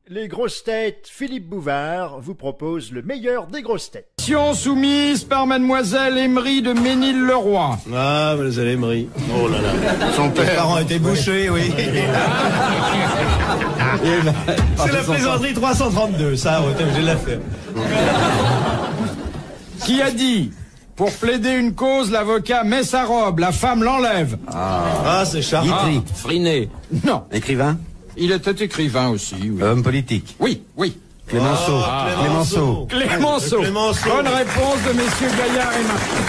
Les grosses têtes, Philippe Bouvard vous propose le meilleur des grosses têtes. Soumise par mademoiselle Emery de Ménil-le-Roi. Ah, mademoiselle Emery. Oh là là. Son père était bouché, oui. C'est la plaisanterie 332, ça, ouais, je l'ai fait. Qui a dit, pour plaider une cause, l'avocat met sa robe, la femme l'enlève. Ah, c'est charmant. Guitry. Friné. Non. Écrivain. Il était écrivain aussi, oui. Homme politique. Oui, oui. Clémenceau. Clémenceau. Clémenceau. Clémenceau. Bonne réponse de messieurs Gaillard et Martin.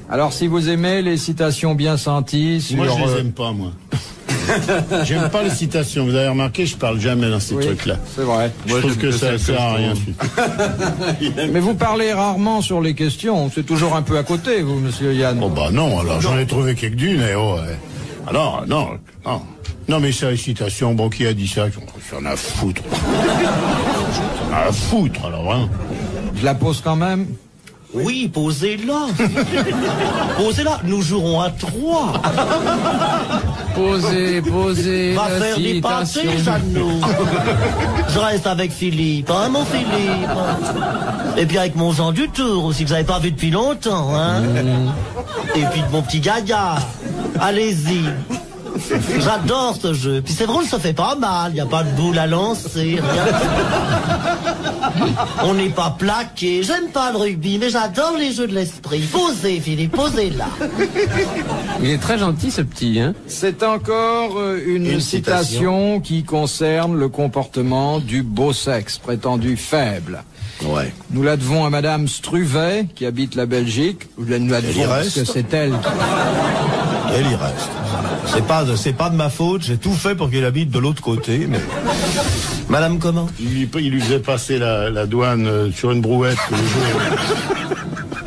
Alors, si vous aimez les citations bien senties sur... Moi, je les aime pas, moi. J'aime pas les citations. Vous avez remarqué, je parle jamais dans ces trucs-là. C'est vrai. Je trouve que ça sert à rien. Mais vous parlez rarement sur les questions. C'est toujours un peu à côté, vous, monsieur Yann. Oh bah non, alors j'en ai trouvé quelques-unes. Et oh, ouais. Alors, non. Non, mais ça, les citations, bon, qui a dit ça? J'en ai à foutre. J'en ai à foutre, alors, hein. Je la pose quand même. Oui, posez-la. Posez-la. Nous jouerons à 3. Posez Va la faire des pâtés, citation. Jeannot. Je reste avec Philippe, hein, mon Philippe. Et puis avec mon Jean Dutour aussi, que vous n'avez pas vu depuis longtemps, hein. Et puis mon petit Gaillard. Allez-y. J'adore ce jeu. Puis c'est drôle, ça fait pas mal. Il n'y a pas de boule à lancer, rien. On n'est pas plaqué. J'aime pas le rugby, mais j'adore les jeux de l'esprit. Posez, Philippe, posez-la. Il est très gentil, ce petit, hein. C'est encore une citation qui concerne le comportement du beau sexe, prétendu faible. Ouais. Nous la devons à madame Struvet, qui habite la Belgique. Nous la devons parce que c'est elle qui... Elle y reste. C'est pas de ma faute, j'ai tout fait pour qu'elle habite de l'autre côté, mais... Madame comment? Il lui faisait passer la douane sur une brouette tous les jours.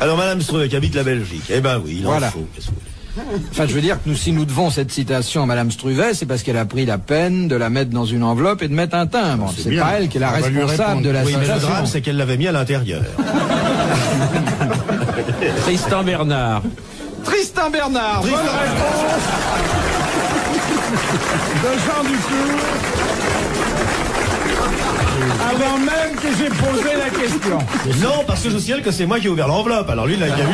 Alors Madame Struve qui habite la Belgique. Eh ben oui, il en faut. Qu'est-ce que vous voulez? Enfin, je veux dire que si nous devons cette citation à madame Struvet, c'est parce qu'elle a pris la peine de la mettre dans une enveloppe et de mettre un timbre. C'est bien. pas elle qui est la On va lui responsable de la Oui, mais le citation. drame, c'est qu'elle l'avait mis à l'intérieur. Tristan Bernard. Tristan Bernard, bonne réponse de Jean Dutour. Avant même que j'ai posé la question. Non, parce que je signale que c'est moi qui ai ouvert l'enveloppe. Alors lui, il a qu'à vu.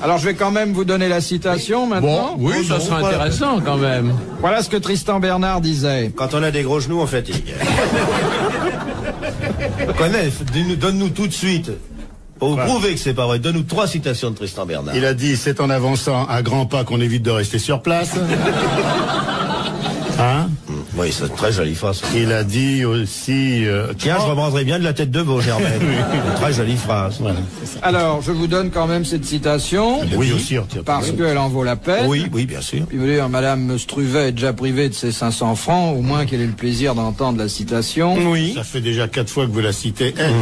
Alors je vais quand même vous donner la citation maintenant. Oui, ça sera intéressant quand même. Voilà ce que Tristan Bernard disait. Quand on a des gros genoux, on fatigue. Connais, donne-nous tout de suite. Pour vous prouver que c'est pas vrai, donne-nous 3 citations de Tristan Bernard. Il a dit, c'est en avançant à grands pas qu'on évite de rester sur place. Hein? Oui, c'est une très jolie phrase. Il a dit aussi... Tiens, je reprendrai bien de la tête de veau, Germaine. Une très jolie phrase. Voilà, c'est ça. Alors je vous donne quand même cette citation. Oui, aussi, retire. Parce qu'elle en vaut la peine. Oui, bien sûr. Puis vous voulez, madame Struvet est déjà privée de ses 500 francs, au moins qu'elle ait le plaisir d'entendre la citation. Oui. Ça fait déjà 4 fois que vous la citez. Elle.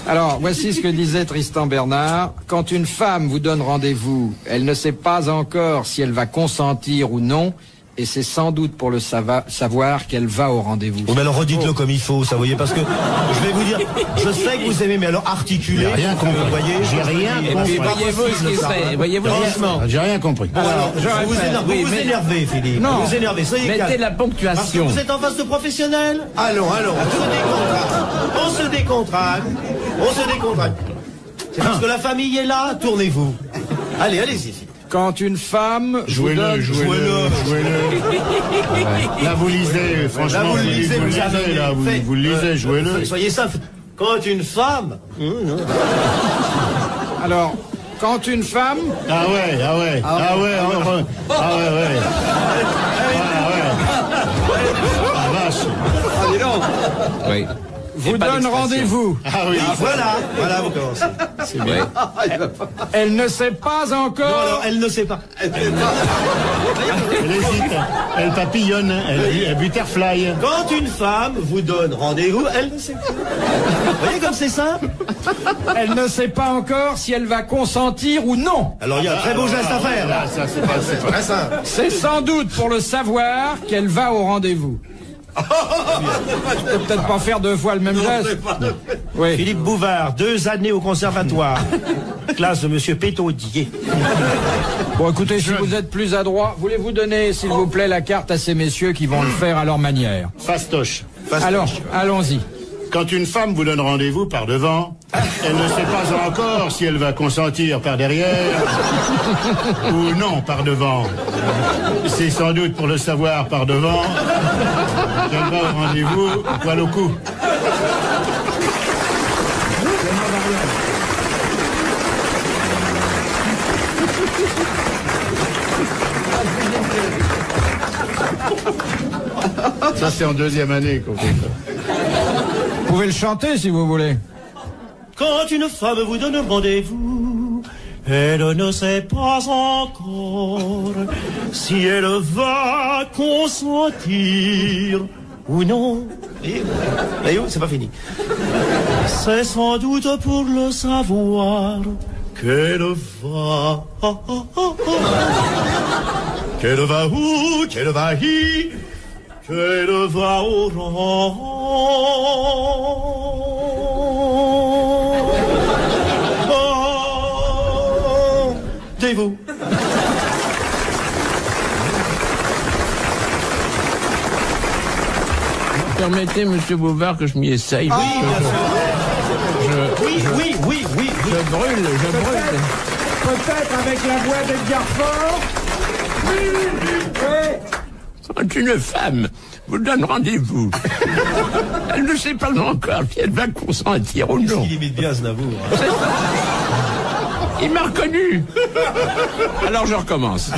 Alors, voici ce que disait Tristan Bernard. Quand une femme vous donne rendez-vous, elle ne sait pas encore si elle va consentir ou non, et c'est sans doute pour le savoir qu'elle va au rendez-vous. Oh, mais alors redites-le comme il faut, ça, vous voyez, parce que je vais vous dire, je sais que vous aimez, mais alors articuler. J'ai rien compris. Vous voyez, J'ai rien Et compris. puis voyez-vous ce qui serait. Voyez-vous. Franchement. J'ai rien compris. Alors, vous vous énervez, Philippe. Non. Vous vous énervez, soyez Mettez calme. la Parce que ponctuation. vous êtes en face de professionnels. Allons, on se décontracte. On se décontracte. C'est parce que la famille est là, tournez-vous. Allez-y. Quand une femme vous Jouez-le. Là, vous lisez, franchement, Là, vous le lisez, vous lisez, avez là, fait. vous le lisez, jouez-le. Soyez ça. Quand une femme. Alors, quand une femme... Ah ouais. Ah ouais. Ah vache. Oui. vous pas donne d'expression. rendez-vous. Ah oui. Voilà, vous commencez. C'est vrai. Elle ne sait pas Non, encore... alors, elle ne sait pas. Elle hésite. Elle papillonne. Elle butterfly. Quand une femme vous donne rendez-vous, elle ne sait pas. Vous voyez comme c'est simple? Elle ne sait pas encore si elle va consentir ou non. Alors, il y a un très beau geste à faire. Là, ça, c'est pas Très simple. C'est sans doute pour le savoir qu'elle va au rendez-vous. Je peux peut-être pas faire 2 fois le même geste. Oui. Philippe Bouvard, 2 années au conservatoire. Classe de monsieur Pétaudier. Bon, écoutez, si vous êtes plus adroit, voulez-vous donner, s'il vous plaît, la carte à ces messieurs qui vont le faire à leur manière? Fastoche. Alors, allons-y. Quand une femme vous donne rendez-vous par devant, elle ne sait pas encore si elle va consentir par derrière ou non par devant. C'est sans doute pour le savoir par devant qu'elle va au rendez-vous poil au cou. Ça, c'est en 2e année qu'on fait ça. Vous pouvez le chanter si vous voulez. Quand une femme vous donne rendez-vous, elle ne sait pas encore si elle va consentir ou non. Et c'est pas fini. C'est sans doute pour le savoir qu'elle va. Qu'elle va où? Qu'elle va y? Qu'elle va au rendez-vous. Permettez, monsieur Bouvard, que je m'y essaye. Oui, oui. Je brûle. Peut-être avec la voix d'Edgar Faure. Quand une femme vous donne rendez-vous, elle ne sait pas encore si elle va consentir ou non. Il imite bien Aznavour. Il m'a reconnu. Alors je recommence.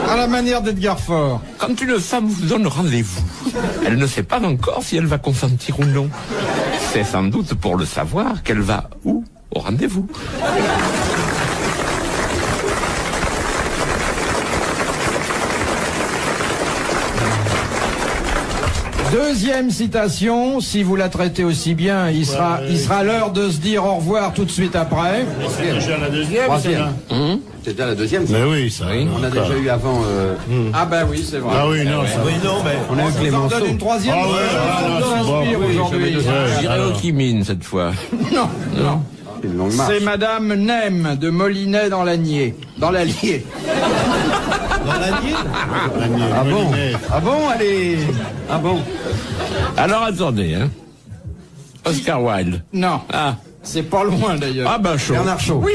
À la manière d'Edgar Faure. Quand une femme vous donne rendez-vous, elle ne sait pas encore si elle va consentir ou non. C'est sans doute pour le savoir qu'elle va où au rendez-vous. Deuxième citation, si vous la traitez aussi bien, il sera l'heure de se dire au revoir tout de suite après. C'est déjà la 2e, Troisième. ça. C'est déjà la 2e. Mais oui, ça. On a déjà eu avant. Ah ben oui, c'est vrai. Ah oui, non, ça. Oui, non, mais. On a eu On en Clémenceau. donne une troisième. Ah ouais, on c'est bon. s'inspire aujourd'hui. Je dirais au Kimine cette fois. Non. Une longue marche. C'est Madame Nem de Molinet dans l'Allier. Dans l'Allier. Dans l'Allier. Ah bon? Ah bon, allez. Ah bon? Alors attendez, hein. Oscar Wilde. Non. Ah. C'est pas loin d'ailleurs. Ah ben chaud. Bernard Shaw. Oui,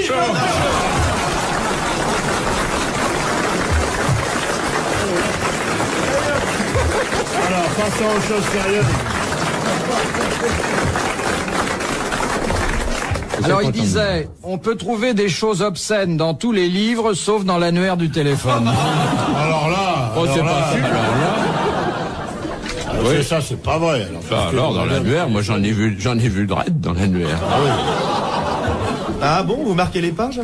Alors, passons aux choses sérieuses. Alors il disait, on peut trouver des choses obscènes dans tous les livres, sauf dans l'annuaire du téléphone. Alors là, Oh, c'est pas sûr. oui, ça, c'est pas vrai. Alors dans l'annuaire, moi j'en ai vu de raide dans l'annuaire. Ah bon, vous marquez les pages?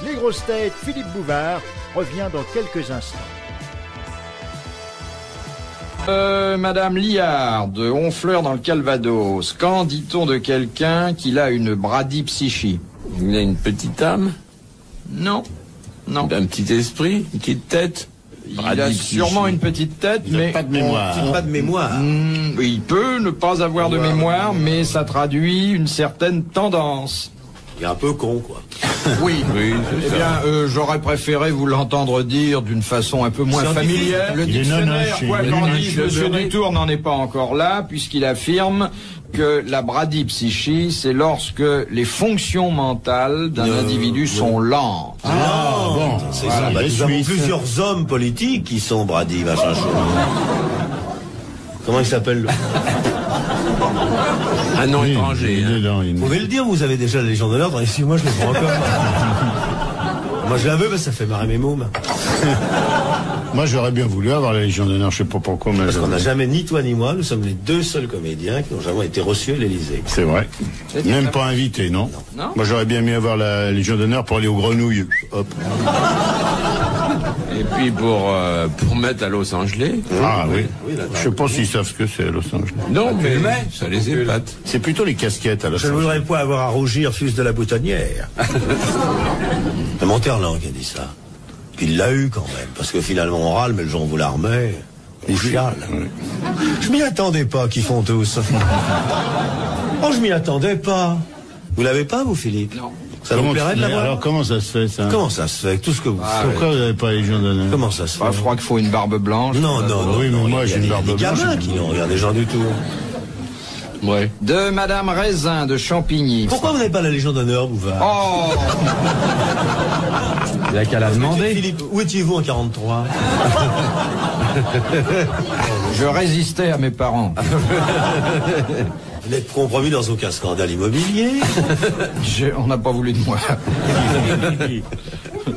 Les grosses têtes, Philippe Bouvard revient dans quelques instants. Madame Liard de Honfleur dans le Calvados, qu'en dit-on de quelqu'un qui a une bradypsychie? Il a une petite âme, Non. un petit esprit, une petite tête. Il a sûrement une petite tête, mais Pas de mémoire. Pas de mémoire. Il peut ne pas avoir de mémoire, mais ça traduit une certaine tendance. Il est un peu con, quoi. Oui. Oui, Eh c'est ça. bien, j'aurais préféré vous l'entendre dire d'une façon un peu moins Scientifique. familière. Le Il est dictionnaire, nonoche, quoi il est qu'en nonoche. dise Monsieur Dutour, n'en est pas encore là, puisqu'il affirme que la bradypsychie, c'est lorsque les fonctions mentales d'un individu sont lentes. Ah, bon. C'est Voilà, ça. Bah, les nous avons Suisses. plusieurs hommes politiques qui sont bradis, machin chaud. Comment il s'appelle le... Un nom Oui, étranger. il est Hein. dedans, il est Vous pouvez le dire, vous avez déjà la Légion d'honneur, tandis que moi je le prends encore. Moi je la veux, mais ça fait marrer mes mômes. Moi, j'aurais bien voulu avoir la Légion d'honneur, je sais pas pourquoi, mais Parce qu'on n'a jamais, ni toi ni moi, nous sommes les deux seuls comédiens qui n'ont jamais été reçus à l'Élysée. c'est vrai. Même pas invité, non? Non. Moi, j'aurais bien aimé avoir la Légion d'honneur pour aller aux grenouilles. Hop. Et puis pour mettre à Los Angeles. Ah oui. Oui, d'accord. Je sais pas s'ils savent ce que c'est, Los Angeles. Non, mais ça les épate. C'est plutôt les casquettes à Los Je ne Angeles. voudrais pas avoir à rougir fils de la boutonnière. C'est Monterland qui a dit ça. Il l'a eu quand même, parce que finalement on râle, mais le jour où vous la remet... Les chiales. Je m'y attendais pas qu'ils font tous. Oh, je m'y attendais pas. Vous l'avez pas, vous, Philippe? Non. Ça vous plairait de l'avoir? Alors comment ça se fait, ça? Comment ça se fait? Tout ce que vous faites. Pourquoi vous n'avez pas les Légion d'honneur? Comment ça se fait? Je crois qu'il faut une barbe blanche. Non. Oui, mais moi, j'ai une barbe blanche. Il y a des gamins qui n'ont rien des gens du tout. Ouais. De Madame Raisin de Champigny. Pourquoi vous n'avez pas la Légion d'honneur, Bouvard? Oh. Il y a qu'à la demander. Philippe, où étiez-vous en 43? Je résistais à mes parents. Vous n'êtes compromis dans aucun scandale immobilier? On n'a pas voulu de moi.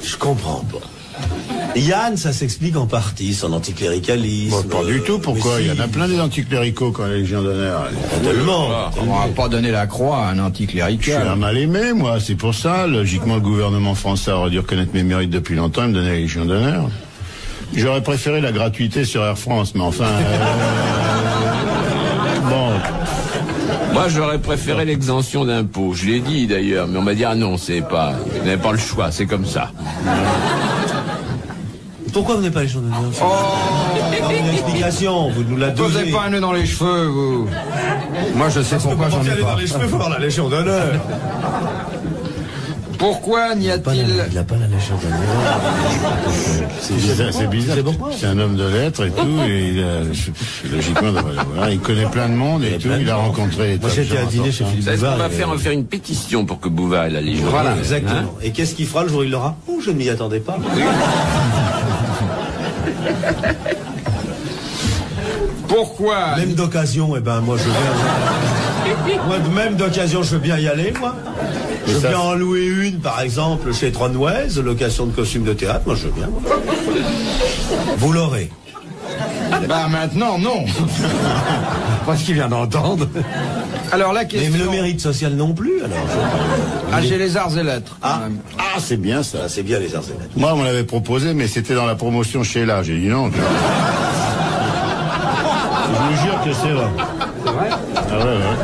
Je comprends pas. Yann, ça s'explique en partie, son anticléricalisme. Bon, pas du tout, pourquoi? Mais si. Il y en a plein des anticléricaux quand la Légion d'honneur. Tellement. On va pas donner la croix à un Je suis anticlérical. un mal aimé, moi, c'est pour ça. Logiquement, le gouvernement français aurait dû reconnaître mes mérites depuis longtemps et me donner la Légion d'honneur. J'aurais préféré la gratuité sur Air France, mais enfin... bon... Moi, j'aurais préféré l'exemption d'impôt. Je l'ai dit d'ailleurs, mais on m'a dit ah non, c'est pas, vous n'avez pas le choix, c'est comme ça. Pourquoi vous n'avez pas Légion d'honneur? Une explication, vous nous la Vous donnez. n'avez pas un nœud dans les cheveux, vous. Moi, je sais pourquoi j'en ai pas. les cheveux pour la Légion d'honneur. Pourquoi n'y a-t-il... Il n'a pas la Légion d'honneur. C'est bizarre. C'est un homme de lettres et tout, et il a, logiquement, voilà, il connaît plein de monde et tout, il a rencontré... Moi, j'étais à dîner chez Philippe Vous savez ce qu'on Bouvard. va faire? On va faire une pétition pour que Bouvard ait la Légion. Voilà, Hein? exactement. Et qu'est-ce qu'il fera le jour où il l'aura? Oh, je ne m'y attendais pas. Pourquoi Même d'occasion, eh ben, moi, je viens. Moi, même d'occasion, je veux bien y aller, moi. Je veux bien en louer une, par exemple, chez Tronway, location de costume de théâtre, moi, je veux bien. Vous l'aurez. Bah maintenant, non. Parce qu'il vient d'entendre. Alors la Mais question... le mérite social non plus, alors. Ah, j'ai les arts et lettres. quand même. Ah, c'est bien ça. Ça, c'est bien les arts et lettres. Moi, on me l'avait proposé, mais c'était dans la promotion chez là. J'ai dit non. Je vous jure que c'est vrai. C'est vrai? Ah ouais, ouais.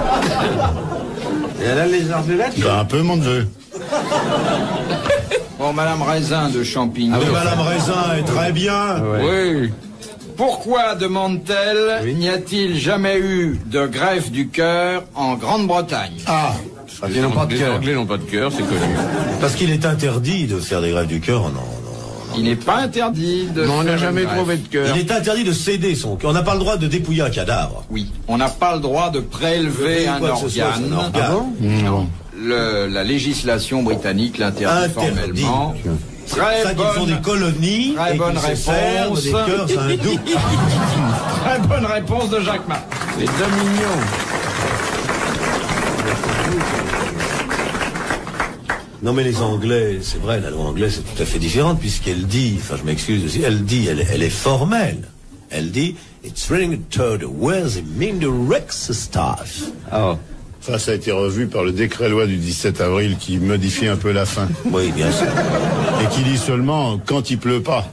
Et elle a les arts et lettres? Ben, un peu mon neveu. Bon, Madame Raisin de Champigny. Ah oui, Madame Raisin est très bien. Oui. Pourquoi, demande-t-elle, n'y a-t-il jamais eu de greffe du cœur en Grande-Bretagne? Ah, Les Anglais n'ont pas de cœur, c'est connu. Parce qu'il est interdit de faire des greffes du cœur. Non. Il n'est pas interdit de... Non, on n'a faire jamais une greffe. trouvé de cœur. Il est interdit de céder son cœur. On n'a pas le droit de dépouiller un cadavre. Oui. On n'a pas le droit de prélever un Quoi que ce soit, organe. c'est un organe. non. La législation britannique l'interdit formellement. C'est pour ça qu'ils font des colonies très et bonne qu'ils se servent réponse. des cœurs hindous. Très bonne réponse de Jacques Martin. Les Dominions. Non mais les Anglais, c'est vrai, la loi anglaise est tout à fait différente puisqu'elle dit, enfin je m'excuse aussi, elle dit, elle est formelle. Elle dit, it's ring to the where's it mean the Rex staff. Oh. Ça, ça a été revu par le décret-loi du 17 avril qui modifie un peu la fin. Oui, bien sûr. Et qui dit seulement quand il pleut pas.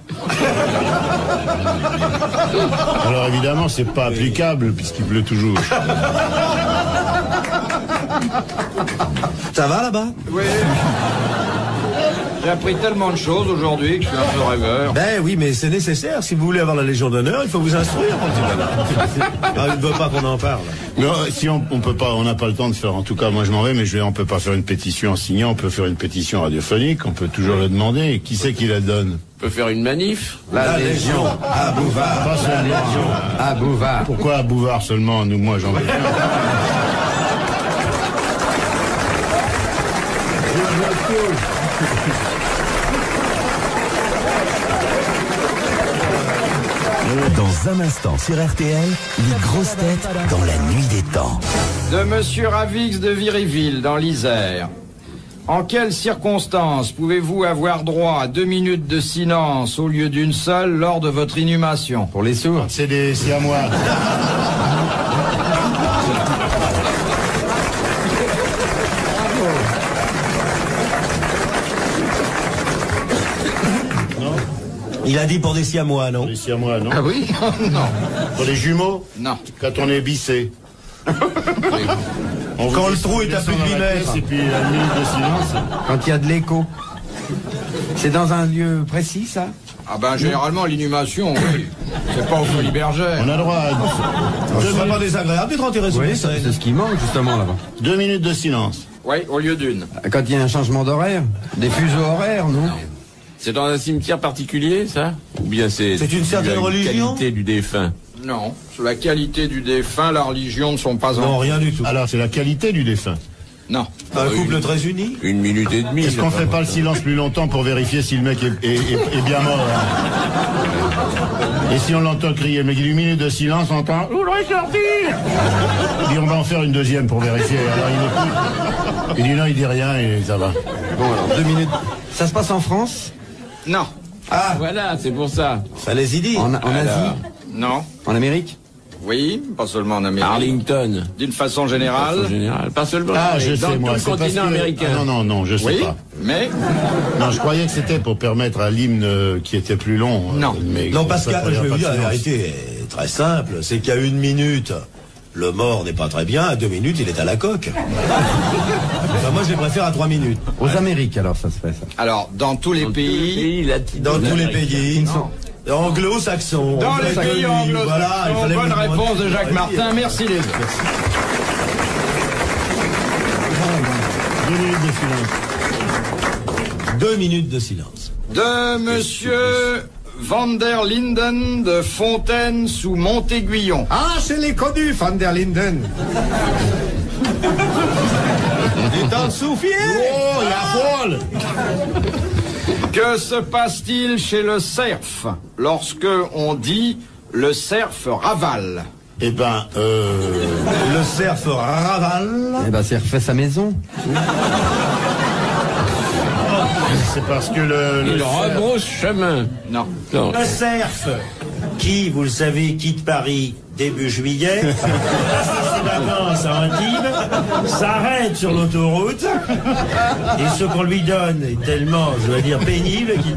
Alors évidemment, c'est pas applicable puisqu'il pleut toujours. Ça va là-bas? Oui. J'ai appris tellement de choses aujourd'hui que je suis un peu rêveur. Ben oui, mais c'est nécessaire. Si vous voulez avoir la Légion d'honneur, il faut vous instruire, mon petit bonhomme. Ah, il ne veut pas qu'on en parle. Non, si on peut pas, on n'a pas le temps de faire. En tout cas, moi je m'en vais, mais on peut pas faire une pétition en signant. On peut faire une pétition radiophonique. On peut toujours le demander. Et qui c'est qui la donne? On peut faire une manif. La Légion à Bouvard. Pas seulement. À Bouvard. Pourquoi à Bouvard seulement? Nous, moi, j'en veux bien. Dans un instant sur RTL, les grosses têtes dans la nuit des temps. De Monsieur Ravix de Viryville, dans l'Isère. En quelles circonstances pouvez-vous avoir droit à 2 minutes de silence au lieu d'une seule lors de votre inhumation? Pour les sourds. C'est des siamois. Il a dit pour des siamois, non? Pour les siamois, non? Ah oui? Non. Pour les jumeaux? Non. Quand on est bissé. Quand le trou est à plus de 8 mètres. Et puis la minute de silence. Quand il y a de l'écho. C'est dans un lieu précis, ça? Ah ben, généralement, l'inhumation, oui. C'est pas au Folies Bergère. On a droit à Ce serait pas désagréable d'être enterré sous Oui, les c'est ce qui manque justement là-bas. 2 minutes de silence. Oui, au lieu d'une. Quand il y a un changement d'horaire, des fuseaux horaires, non? C'est dans un cimetière particulier, ça? Ou bien c'est une certaine religion? qualité du défunt? Non, sur la qualité du défunt, la religion ne sont pas Non, rien du tout. Alors, c'est la qualité du défunt. Non. Un couple très uni? 1 minute et demie. Est-ce qu'on fait pas le silence plus longtemps pour vérifier si le mec est bien mort Et si on l'entend crier, le mec il dit 1 minute de silence, on entend « Ouvre sorti !» Il dit « On va en faire une deuxième pour vérifier. » Alors il écoute. Il dit non, il dit rien et ça va. Bon alors, 2 minutes. Ça se passe en France? Non. Ah, voilà, c'est pour ça. Fallait-y dire. En Asie? Non. En Amérique? Oui, pas seulement en Amérique. Arlington. D'une façon générale. En général. Pas seulement. Ah, je dans sais tout moi. le C'est parce continent que... américain. Ah, non, je sais Oui, pas. mais... Non, je croyais que c'était pour permettre à l'hymne qui était plus long. Non. Mais Non, Pascal, je vais vous dire, la silence. vérité est très simple. C'est qu'à 1 minute, le mort n'est pas très bien. À 2 minutes, il est à la coque. Enfin, moi, je les préfère à 3 minutes. Aux Amériques alors ça se fait ça. Alors, dans tous les pays... Dans tous les pays. Anglo-saxons. Dans les pays anglo-saxons. Voilà, il fallait Bonne vous demander. réponse de Jacques Ouais. Martin. Merci les deux. 2 minutes de silence. 2 minutes de silence. De Monsieur Van der Linden de Fontaine sous Montéguillon. Ah, je l'ai connu, Van der Linden. Tu t'en souviens? Oh, il y a Paul. Que se passe-t-il chez le cerf lorsque on dit le cerf ravale? Eh ben, Le cerf ravale. Eh ben, c'est refait sa maison. c'est parce que le Il cerf- rebrousse chemin. Non. Non. Le cerf, qui, vous le savez, quitte Paris début juillet, ses vacances à Antibes, s'arrête sur l'autoroute, et ce qu'on lui donne est tellement, je dois dire, pénible qu'il...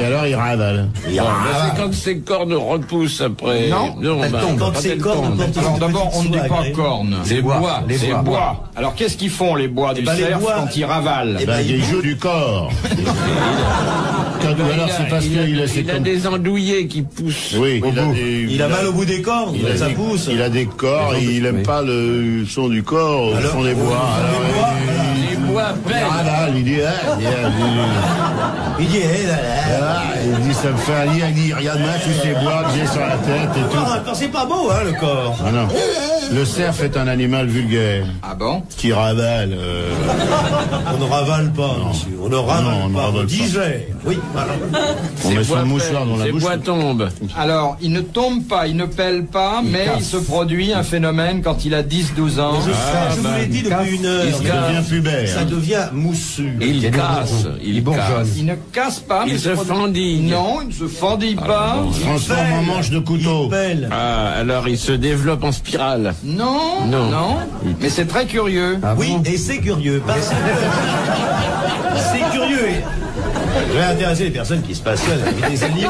Et alors il ravale. C'est quand ses cornes repoussent après. Non, elle bah, tombe. Quand quand ses elle cornes tombe. portent Alors une d'abord, petite on ne dit soie pas agréable. cornes. Les bois, les C'est bois. bois. Alors qu'est-ce qu'ils font les bois du ben, les cerf bois- quand ils ravalent? Eh ben, Il joue du corps. Alors c'est parce qu'il a Il a des andouillets qui poussent. Oui, au bout. Il a mal au bout des cornes, Il a ça des- pousse. Il a des corps et il aime Oui. pas le son du corps au fond des bois. Alors, Les bois il pèlent. ravale, il dit Il dit, eh là là. il dit ça me fait un lit, il dit regarde-moi tous ces bois que j'ai sur la tête et tout. Ah, c'est pas beau, hein, le corps. Ah non. Le cerf est un animal vulgaire Ah bon? qui ravale. On ne ravale pas, monsieur. On ne ravale Non, on ne pas. ravale On pas. digère. Oui, voilà. On met son mouchoir dans la Ces bouche. bois tombent. Alors, il ne tombe pas, il ne pèle pas, mais il se produit un phénomène quand il a 10-12 ans. Je vous l'ai dit depuis une heure. Il devient pubère. Ça devient moussu. Il casse. Il bourgeonne. Il ne casse pas. Il mais se produit- fendille. Non, il ne se fendille pas. Transforme en manche de couteau. Belle. Ah, alors il se développe en spirale. Non, Non. non. Mais c'est très curieux. Ah Oui, bon? et c'est curieux. Parce que c'est curieux. Je vais intéresser les personnes qui se passionnent avec des animaux.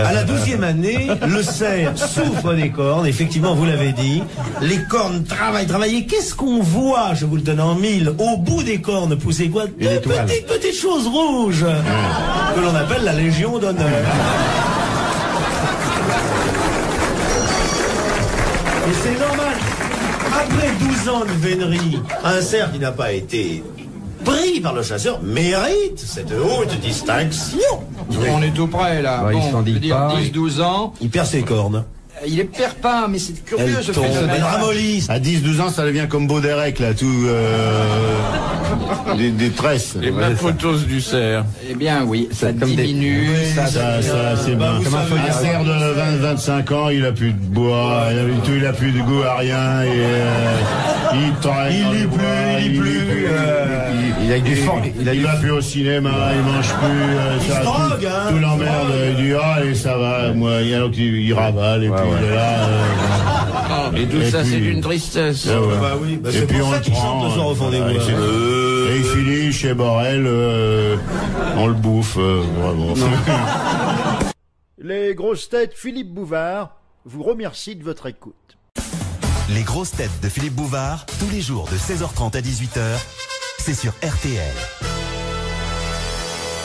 À la 12e année, le cerf souffre des cornes. Effectivement, vous l'avez dit. Les cornes travaillent. Et qu'est-ce qu'on voit, je vous le donne en mille, au bout des cornes pousser quoi? Deux étoile. petites choses rouges que l'on appelle la Légion d'honneur. Et c'est normal. Après 12 ans de vénerie, un cerf qui n'a pas été pris par le chasseur mérite cette haute distinction. On est tout près là. Ouais, il se je fendille veux dire, pas. 10-12 ans. Il perd ses cornes. Il les perd pas, mais c'est curieux Elle ce tombe, phénomène. elle ramollit. À 10-12 ans, ça devient comme Baudérec, là, tout... des tresses. Les mapotos du cerf. Eh bien oui, ça C'est comme des- diminue. Ça, c'est bien. vous savez, Un cerf de 20-25 ans, il a plus de bois, il a plus de goût à rien, et il traîne. Il dans lit les plus, bois, il lit plus, Il a du fort. Il va plus au cinéma, il mange plus. Il se drogue, hein. Tout l'emmerde. Il dit, ah, et ça va, moi, alors qu'il ravale, et puis de là. Et tout Et ça, puis- c'est d'une tristesse. Ouais, ouais. Bah oui, bah Et c'est puis pour on ça le qu'il prend, chante le soir au fond des bois. et il finit chez Borel, on le bouffe, vraiment. Les grosses têtes Philippe Bouvard vous remercient de votre écoute. Les grosses têtes de Philippe Bouvard, tous les jours de 16h30 à 18h, c'est sur RTL.